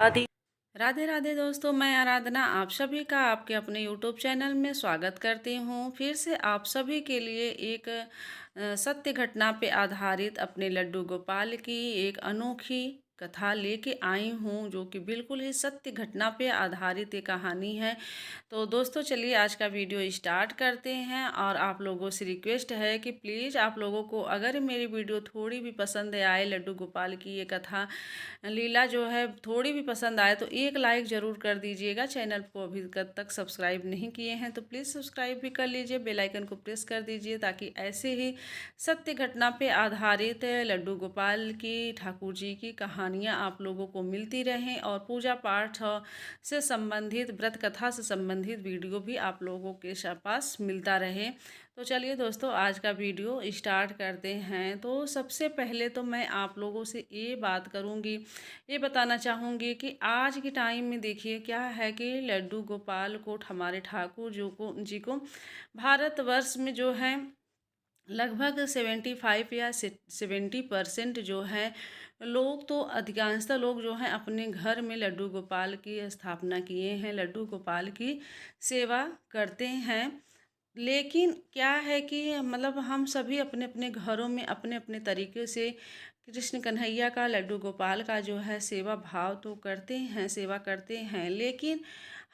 आदि। राधे राधे दोस्तों, मैं आराधना आप सभी का आपके अपने यूट्यूब चैनल में स्वागत करती हूँ। फिर से आप सभी के लिए एक सत्य घटना पे आधारित अपने लड्डू गोपाल की एक अनोखी कथा लेके आई हूँ, जो कि बिल्कुल ही सत्य घटना पे आधारित ये कहानी है। तो दोस्तों चलिए आज का वीडियो स्टार्ट करते हैं। और आप लोगों से रिक्वेस्ट है कि प्लीज़ आप लोगों को अगर मेरी वीडियो थोड़ी भी पसंद आए, लड्डू गोपाल की ये कथा लीला जो है थोड़ी भी पसंद आए तो एक लाइक ज़रूर कर दीजिएगा। चैनल को अभी तक सब्सक्राइब नहीं किए हैं तो प्लीज़ सब्सक्राइब भी कर लीजिए, बेल आइकन को प्रेस कर दीजिए, ताकि ऐसे ही सत्य घटना पे आधारित लड्डू गोपाल की ठाकुर जी की कहानियाँ आप लोगों को मिलती रहें और पूजा पाठ से संबंधित, व्रत कथा से संबंधित वीडियो भी आप लोगों के पास मिलता रहे। तो चलिए दोस्तों आज का वीडियो स्टार्ट करते हैं। तो सबसे पहले तो मैं आप लोगों से ये बात करूँगी, ये बताना चाहूँगी कि आज के टाइम में देखिए क्या है कि लड्डू गोपाल को, हमारे ठाकुर जी को भारतवर्ष में जो है लगभग 75 या 70% जो है लोग, तो अधिकांशतः लोग जो हैं अपने घर में लड्डू गोपाल की स्थापना किए हैं, लड्डू गोपाल की सेवा करते हैं। लेकिन क्या है कि मतलब हम सभी अपने अपने घरों में अपने अपने तरीके से कृष्ण कन्हैया का, लड्डू गोपाल का जो है सेवा भाव तो करते हैं, सेवा करते हैं। लेकिन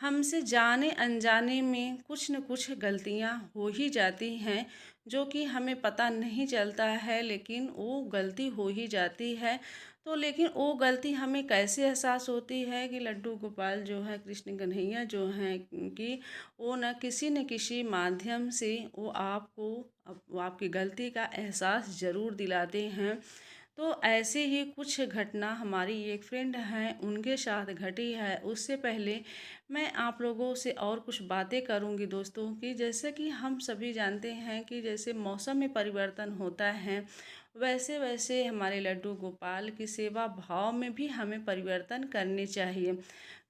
हमसे जाने अनजाने में कुछ न कुछ गलतियां हो ही जाती हैं, जो कि हमें पता नहीं चलता है, लेकिन वो गलती हो ही जाती है। तो लेकिन वो गलती हमें कैसे एहसास होती है कि लड्डू गोपाल जो है, कृष्ण कन्हैया जो हैं कि वो न किसी माध्यम से वो आपको वो आपकी गलती का एहसास ज़रूर दिलाते हैं। तो ऐसे ही कुछ घटना हमारी एक फ्रेंड हैं उनके साथ घटी है। उससे पहले मैं आप लोगों से और कुछ बातें करूंगी दोस्तों, कि जैसे कि हम सभी जानते हैं कि जैसे मौसम में परिवर्तन होता है, वैसे वैसे हमारे लड्डू गोपाल की सेवा भाव में भी हमें परिवर्तन करने चाहिए।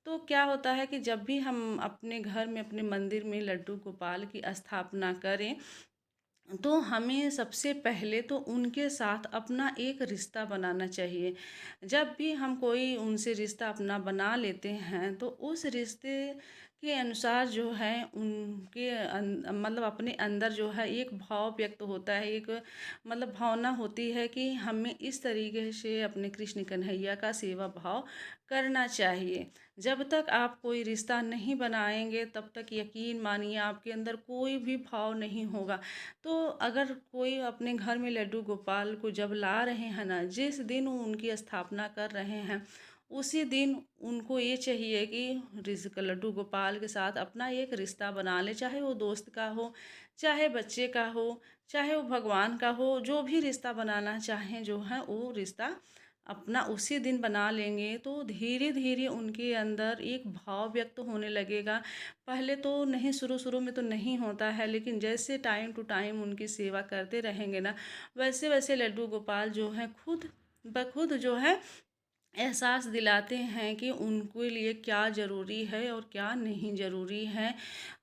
तो क्या होता है कि जब भी हम अपने घर में, अपने मंदिर में लड्डू गोपाल की स्थापना करें, तो हमें सबसे पहले तो उनके साथ अपना एक रिश्ता बनाना चाहिए। जब भी हम कोई उनसे रिश्ता अपना बना लेते हैं तो उस रिश्ते के अनुसार जो है उनके मतलब अपने अंदर जो है एक भाव व्यक्त होता है, एक मतलब भावना होती है कि हमें इस तरीके से अपने कृष्ण कन्हैया का सेवा भाव करना चाहिए। जब तक आप कोई रिश्ता नहीं बनाएंगे तब तक यकीन मानिए आपके अंदर कोई भी भाव नहीं होगा। तो अगर कोई अपने घर में लड्डू गोपाल को जब ला रहे हैं ना, जिस दिन वो उनकी स्थापना कर रहे हैं, उसी दिन उनको ये चाहिए कि लड्डू गोपाल के साथ अपना एक रिश्ता बना ले, चाहे वो दोस्त का हो, चाहे बच्चे का हो, चाहे वो भगवान का हो। जो भी रिश्ता बनाना चाहें जो है वो रिश्ता अपना उसी दिन बना लेंगे, तो धीरे धीरे उनके अंदर एक भाव व्यक्त होने लगेगा। पहले तो नहीं, शुरू शुरू में तो नहीं होता है, लेकिन जैसे टाइम टू टाइम उनकी सेवा करते रहेंगे ना, वैसे वैसे लड्डू गोपाल जो हैं खुद ब खुद जो है एहसास दिलाते हैं कि उनके लिए क्या ज़रूरी है और क्या नहीं ज़रूरी है।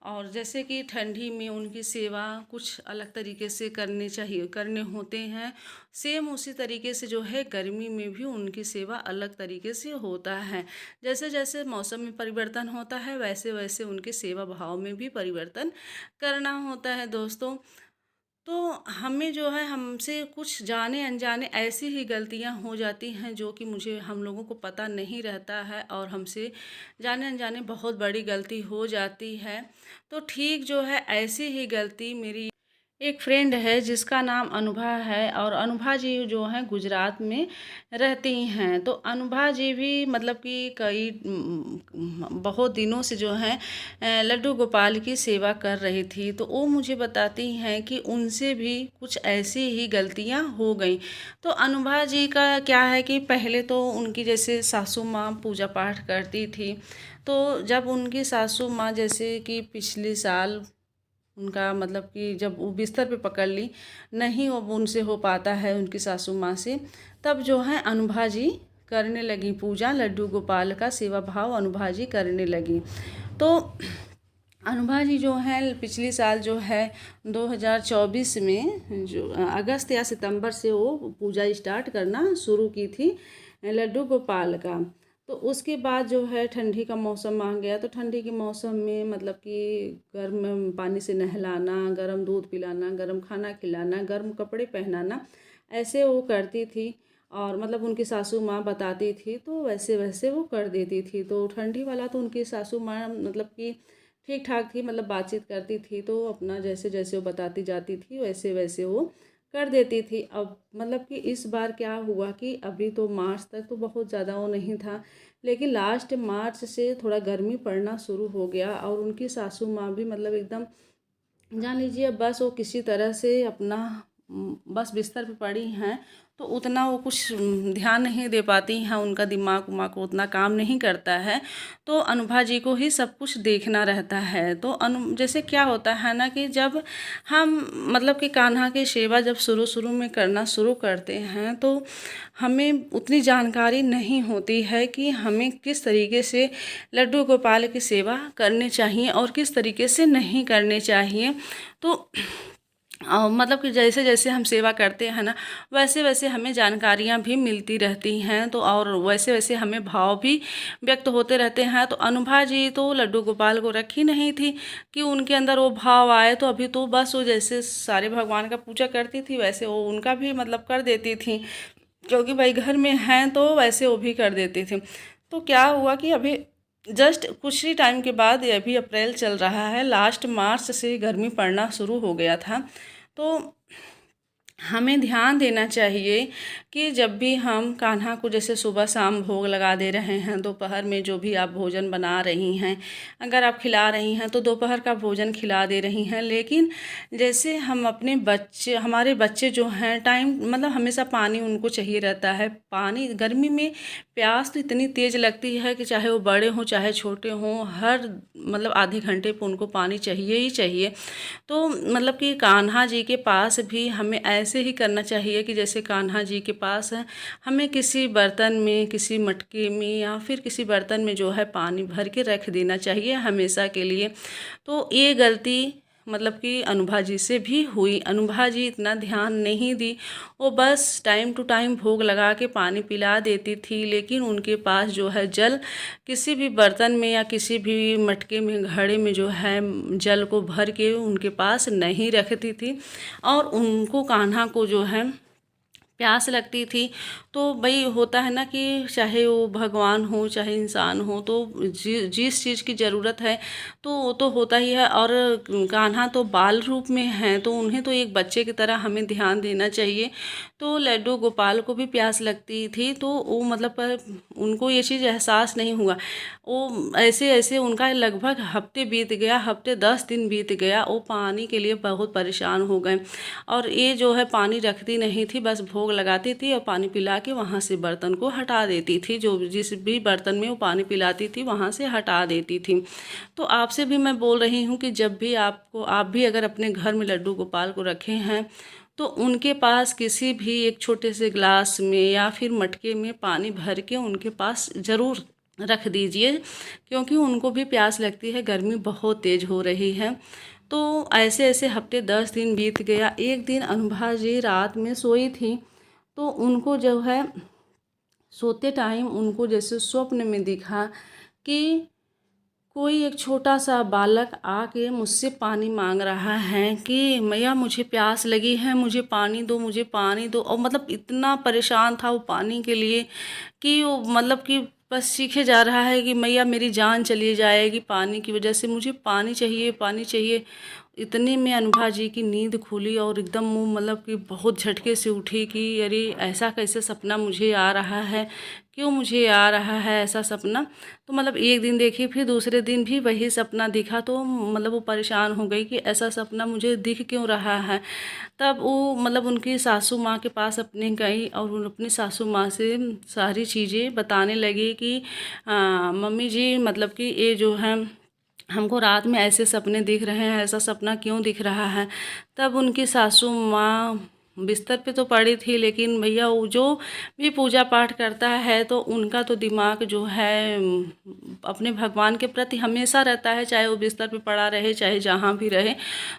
और जैसे कि ठंडी में उनकी सेवा कुछ अलग तरीके से करने होते हैं, सेम उसी तरीके से जो है गर्मी में भी उनकी सेवा अलग तरीके से होता है। जैसे जैसे मौसम में परिवर्तन होता है, वैसे वैसे उनके सेवा भाव में भी परिवर्तन करना होता है दोस्तों। तो हमें जो है, हमसे कुछ जाने अनजाने ऐसी ही गलतियां हो जाती हैं जो कि मुझे हम लोगों को पता नहीं रहता है, और हमसे जाने अनजाने बहुत बड़ी गलती हो जाती है। तो ठीक जो है ऐसी ही गलती मेरी एक फ्रेंड है जिसका नाम अनुभा है, और अनुभा जी जो हैं गुजरात में रहती हैं। तो अनुभा जी भी मतलब कि कई बहुत दिनों से जो हैं लड्डू गोपाल की सेवा कर रही थी। तो वो मुझे बताती हैं कि उनसे भी कुछ ऐसी ही गलतियां हो गई। तो अनुभा जी का क्या है कि पहले तो उनकी जैसे सासू माँ पूजा पाठ करती थी, तो जब उनकी सासू माँ जैसे कि पिछले साल उनका मतलब कि जब वो बिस्तर पे पकड़ ली, नहीं वो उनसे हो पाता है उनकी सासू माँ से, तब जो है अनुभा जी करने लगी पूजा, लड्डू गोपाल का सेवा भाव अनुभा जी करने लगी। तो अनुभा जी जो है पिछली साल जो है 2024 में जो अगस्त या सितंबर से वो पूजा स्टार्ट करना शुरू की थी लड्डू गोपाल का। तो उसके बाद जो है ठंडी का मौसम आ गया, तो ठंडी के मौसम में मतलब कि गर्म पानी से नहलाना, गर्म दूध पिलाना, गर्म खाना खिलाना, गर्म कपड़े पहनाना, ऐसे वो करती थी। और मतलब उनकी सासू माँ बताती थी तो वैसे वैसे वो कर देती थी। तो ठंडी वाला तो उनकी सासू माँ मतलब कि ठीक ठाक थी, मतलब बातचीत करती थी तो अपना जैसे जैसे वो बताती जाती थी वैसे वैसे वो कर देती थी। अब मतलब कि इस बार क्या हुआ कि अभी तो मार्च तक तो बहुत ज़्यादा वो नहीं था, लेकिन लास्ट मार्च से थोड़ा गर्मी पड़ना शुरू हो गया और उनकी सासू माँ भी मतलब एकदम जान लीजिए बस वो किसी तरह से अपना बस बिस्तर पे पड़ी हैं। तो उतना वो कुछ ध्यान नहीं दे पाती हैं, उनका दिमाग उमाग उतना काम नहीं करता है। तो अनुभा जी को ही सब कुछ देखना रहता है। तो जैसे क्या होता है ना कि जब हम मतलब कि कान्हा की सेवा जब शुरू शुरू में करना शुरू करते हैं तो हमें उतनी जानकारी नहीं होती है कि हमें किस तरीके से लड्डू गोपाल की सेवा करनी चाहिए और किस तरीके से नहीं करनी चाहिए। तो मतलब कि जैसे जैसे हम सेवा करते हैं ना वैसे वैसे हमें जानकारियाँ भी मिलती रहती हैं। तो और वैसे वैसे हमें भाव भी व्यक्त होते रहते हैं। तो अनुभा जी तो लड्डू गोपाल को रखी नहीं थी कि उनके अंदर वो भाव आए। तो अभी तो बस वो जैसे सारे भगवान का पूजा करती थी वैसे वो उनका भी मतलब कर देती थी, क्योंकि भाई घर में हैं तो वैसे वो भी कर देती थी। तो क्या हुआ कि अभी जस्ट कुछ ही टाइम के बाद, ये अभी अप्रैल चल रहा है, लास्ट मार्च से गर्मी पड़ना शुरू हो गया था। तो हमें ध्यान देना चाहिए कि जब भी हम कान्हा को जैसे सुबह शाम भोग लगा दे रहे हैं, दोपहर में जो भी आप भोजन बना रही हैं, अगर आप खिला रही हैं तो दोपहर का भोजन खिला दे रही हैं। लेकिन जैसे हम अपने बच्चे, हमारे बच्चे जो हैं टाइम मतलब हमेशा पानी उनको चाहिए रहता है। पानी गर्मी में प्यास तो इतनी तेज़ लगती है कि चाहे वो बड़े हों चाहे छोटे हों, हर मतलब आधे घंटे पर उनको पानी चाहिए ही चाहिए। तो मतलब कि कान्हा जी के पास भी हमें ऐसे ही करना चाहिए कि जैसे कान्हा जी के पास है, हमें किसी बर्तन में, किसी मटके में या फिर किसी बर्तन में जो है पानी भर के रख देना चाहिए हमेशा के लिए। तो ये गलती मतलब कि अनुभा जी से भी हुई। अनुभा जी इतना ध्यान नहीं दी, वो बस टाइम टू टाइम भोग लगा के पानी पिला देती थी, लेकिन उनके पास जो है जल किसी भी बर्तन में या किसी भी मटके में, घड़े में जो है जल को भर के उनके पास नहीं रखती थी। और उनको कान्हा को जो है प्यास लगती थी। तो भाई होता है ना कि चाहे वो भगवान हो चाहे इंसान हो, तो जिस चीज़ की ज़रूरत है तो वो तो होता ही है। और कान्हा तो बाल रूप में हैं तो उन्हें तो एक बच्चे की तरह हमें ध्यान देना चाहिए। तो लड्डू गोपाल को भी प्यास लगती थी, तो वो मतलब पर उनको ये चीज़ एहसास नहीं हुआ। वो ऐसे ऐसे उनका लगभग हफ्ते बीत गया, हफ्ते 10 दिन बीत गया, वो पानी के लिए बहुत परेशान हो गए। और ये जो है पानी रखती नहीं थी, बस भोग लगाती थी और पानी पिला के वहाँ से बर्तन को हटा देती थी, जो जिस भी बर्तन में वो पानी पिलाती थी वहाँ से हटा देती थी। तो आपसे भी मैं बोल रही हूँ कि जब भी आप भी अगर अपने घर में लड्डू गोपाल को रखे हैं तो उनके पास किसी भी एक छोटे से ग्लास में या फिर मटके में पानी भर के उनके पास ज़रूर रख दीजिए, क्योंकि उनको भी प्यास लगती है, गर्मी बहुत तेज़ हो रही है। तो ऐसे ऐसे हफ्ते 10 दिन बीत गया। एक दिन अनुभा जी रात में सोई थी, तो उनको जो है सोते टाइम उनको जैसे स्वप्न में दिखा कि कोई एक छोटा सा बालक आके मुझसे पानी मांग रहा है कि मैया मुझे प्यास लगी है, मुझे पानी दो, मुझे पानी दो। और मतलब इतना परेशान था वो पानी के लिए कि वो मतलब कि बस सीखे जा रहा है कि मैया मेरी जान चली जाएगी पानी की वजह से, मुझे पानी चाहिए, पानी चाहिए। इतने में अनुभा जी की नींद खुली और एकदम वो मतलब कि बहुत झटके से उठी कि अरे ऐसा कैसे सपना मुझे आ रहा है, क्यों मुझे आ रहा है ऐसा सपना। तो मतलब एक दिन देखी, फिर दूसरे दिन भी वही सपना दिखा। तो मतलब वो परेशान हो गई कि ऐसा सपना मुझे दिख क्यों रहा है। तब वो मतलब उनकी सासू माँ के पास अपने गई और उन अपनी सासू माँ से सारी चीज़ें बताने लगी कि मम्मी जी मतलब कि ये जो है हमको रात में ऐसे सपने दिख रहे हैं, ऐसा सपना क्यों दिख रहा है। तब उनकी सासू माँ बिस्तर पे तो पड़ी थी, लेकिन भैया वो जो भी पूजा पाठ करता है तो उनका तो दिमाग जो है अपने भगवान के प्रति हमेशा रहता है, चाहे वो बिस्तर पे पड़ा रहे चाहे जहाँ भी रहे।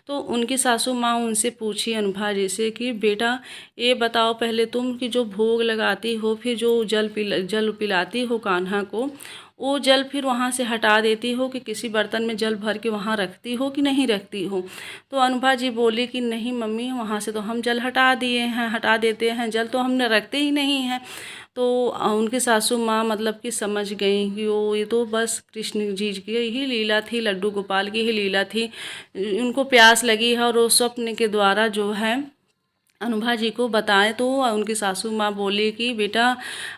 तो उनकी सासू माँ उनसे पूछी अनुभा जी से कि बेटा ये बताओ पहले तुम कि जो भोग लगाती हो, फिर जो जल पिलाती हो कान्हा को, वो जल फिर वहाँ से हटा देती हो कि किसी बर्तन में जल भर के वहाँ रखती हो कि नहीं रखती हो। तो अनुभा जी बोली कि नहीं मम्मी, वहाँ से तो हम जल हटा दिए हैं, हटा देते हैं, जल तो हमने रखते ही नहीं हैं। तो उनकी सासू माँ मतलब कि समझ गई कि वो ये तो बस कृष्ण जी की ही लीला थी, लड्डू गोपाल की ही लीला थी। उनको प्यास लगी है और वो स्वप्न के द्वारा जो है अनुभा जी को बताएं। तो उनकी सासू माँ बोली कि बेटा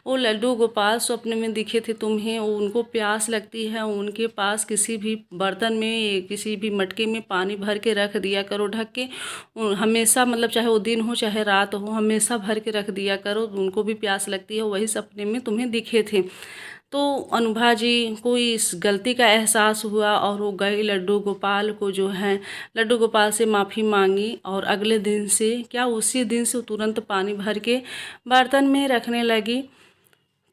वो लड्डू गोपाल स्वप्न में दिखे थे तुम्हें, उनको प्यास लगती है, उनके पास किसी भी बर्तन में किसी भी मटके में पानी भर के रख दिया करो ढक के, हमेशा मतलब चाहे वो दिन हो चाहे रात हो हमेशा भर के रख दिया करो, उनको भी प्यास लगती है, वही सपने में तुम्हें दिखे थे। तो अनुभा जी को इस गलती का एहसास हुआ और वो गई लड्डू गोपाल को जो है लड्डू गोपाल से माफ़ी मांगी, और अगले दिन से क्या उसी दिन से तुरंत पानी भर के बर्तन में रखने लगी।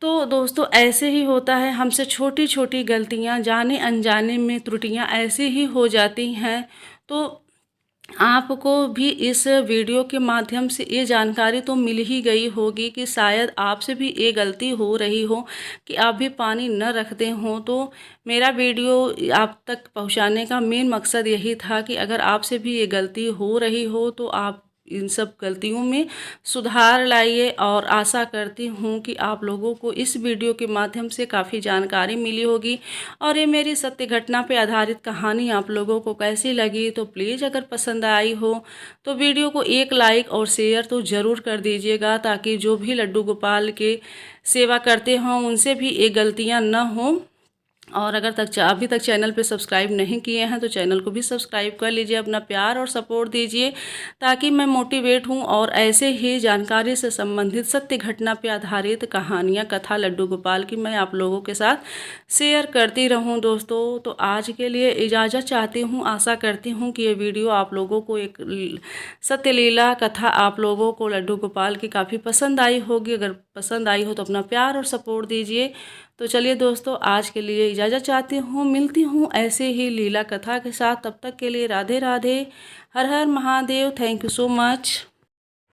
तो दोस्तों ऐसे ही होता है, हमसे छोटी छोटी गलतियां जाने अनजाने में त्रुटियां ऐसे ही हो जाती हैं। तो आपको भी इस वीडियो के माध्यम से ये जानकारी तो मिल ही गई होगी कि शायद आपसे भी ये गलती हो रही हो कि आप भी पानी न रखते हों। तो मेरा वीडियो आप तक पहुंचाने का मेन मकसद यही था कि अगर आपसे भी ये गलती हो रही हो तो आप इन सब गलतियों में सुधार लाइए, और आशा करती हूँ कि आप लोगों को इस वीडियो के माध्यम से काफ़ी जानकारी मिली होगी। और ये मेरी सत्य घटना पे आधारित कहानी आप लोगों को कैसी लगी, तो प्लीज़ अगर पसंद आई हो तो वीडियो को एक लाइक और शेयर तो ज़रूर कर दीजिएगा, ताकि जो भी लड्डू गोपाल के सेवा करते हों उनसे भी ये गलतियाँ न हों। और अगर अभी तक चैनल पे सब्सक्राइब नहीं किए हैं तो चैनल को भी सब्सक्राइब कर लीजिए, अपना प्यार और सपोर्ट दीजिए, ताकि मैं मोटिवेट हूँ और ऐसे ही जानकारी से संबंधित सत्य घटना पे आधारित कहानियाँ कथा लड्डू गोपाल की मैं आप लोगों के साथ शेयर करती रहूँ दोस्तों। तो आज के लिए इजाज़त चाहती हूँ, आशा करती हूँ कि ये वीडियो आप लोगों को एक सत्य लीला कथा आप लोगों को लड्डू गोपाल की काफ़ी पसंद आई होगी। अगर पसंद आई हो तो अपना प्यार और सपोर्ट दीजिए। तो चलिए दोस्तों, आज के लिए इजाज़त चाहती हूँ, मिलती हूँ ऐसे ही लीला कथा के साथ। तब तक के लिए राधे राधे, हर हर Mahadev, thank you so much.